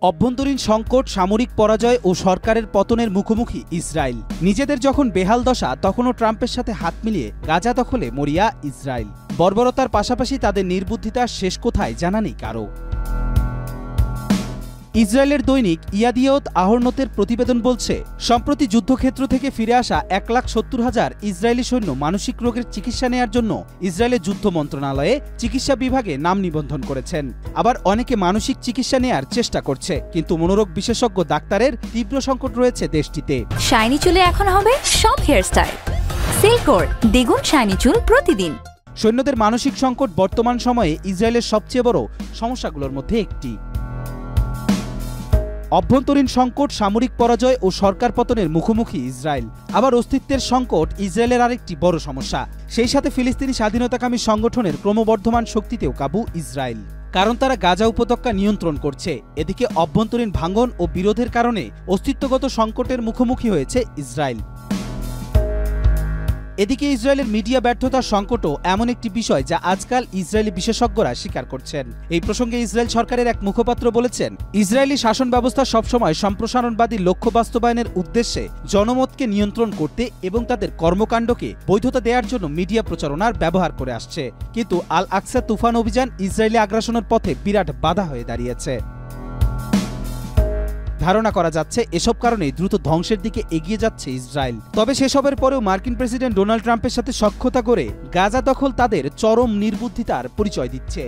অভ্যন্তরীণ সংকট, সামরিক পরাজয় ও সরকারের পতনের মুখোমুখি ইসরায়েল। নিজেদের যখন বেহাল দশা, তখনও ট্রাম্পের সাথে হাত মিলিয়ে গাজা দখলে মরিয়া ইসরায়েল। বর্বরতার পাশাপাশি তাদের নির্বুদ্ধিতার শেষ কোথায় জানা নেই কারো। ইসরায়েলের দৈনিক ইয়াদিওত আহরনতের প্রতিবেদন বলছে, সম্প্রতি যুদ্ধক্ষেত্র থেকে ফিরে আসা 1,70,000 ইসরায়েলি সৈন্য মানসিক রোগের চিকিৎসা নেয়ার জন্য ইসরায়েলের যুদ্ধ মন্ত্রণালয়ে চিকিৎসা বিভাগে নাম নিবন্ধন করেছেন। আবার অনেকে মানসিক চিকিৎসা নেয়ার চেষ্টা করছে, কিন্তু মনোরোগ বিশেষজ্ঞ ডাক্তারের তীব্র সংকট রয়েছে দেশটিতে। শাইনি চুলে এখন হবে সব হেয়ারস্টাইল। সিল্কোর দ্বিগুণ শাইনি চুল প্রতিদিন। সৈন্যদের মানসিক সংকট বর্তমান সময়ে ইসরায়েলের সবচেয়ে বড় সমস্যাগুলোর মধ্যে একটি। অভ্যন্তরীণ সংকট, সামরিক পরাজয় ও সরকার পতনের মুখোমুখি ইসরায়েল। আবার অস্তিত্বের সংকট ইসরায়েলের আরেকটি বড় সমস্যা। সেই সাথে ফিলিস্তিনি স্বাধীনতাকামী সংগঠনের ক্রমবর্ধমান শক্তিতেও কাবু ইসরায়েল, কারণ তারা গাজা উপত্যকা নিয়ন্ত্রণ করছে। এদিকে অভ্যন্তরীণ ভাঙন ও বিরোধের কারণে অস্তিত্বগত সংকটের মুখোমুখি হয়েছে ইসরায়েল। এদিকে ইসরায়েলের মিডিয়া ব্যর্থতার সংকটও এমন একটি বিষয় যা আজকাল ইসরায়েলি বিশেষজ্ঞরা স্বীকার করছেন। এই প্রসঙ্গে ইসরায়েল সরকারের এক মুখপাত্র বলেছেন, ইসরায়েলি শাসন ব্যবস্থা সবসময় সম্প্রসারণবাদী লক্ষ্য বাস্তবায়নের উদ্দেশ্যে জনমতকে নিয়ন্ত্রণ করতে এবং তাদের কর্মকাণ্ডকে বৈধতা দেওয়ার জন্য মিডিয়া প্রচারণার ব্যবহার করে আসছে। কিন্তু আল আকসা তুফান অভিযান ইসরায়েলি আগ্রাসনের পথে বিরাট বাধা হয়ে দাঁড়িয়েছে। ধারণা করা যাচ্ছে এসব কারণে দ্রুত ধ্বংসের দিকে এগিয়ে যাচ্ছে ইসরায়েল। তবে সেসবের পরেও মার্কিন প্রেসিডেন্ট ডোনাল্ড ট্রাম্পের সাথে সখ্যতা করে গাজা দখল তাদের চরম নির্বুদ্ধিতার পরিচয় দিচ্ছে।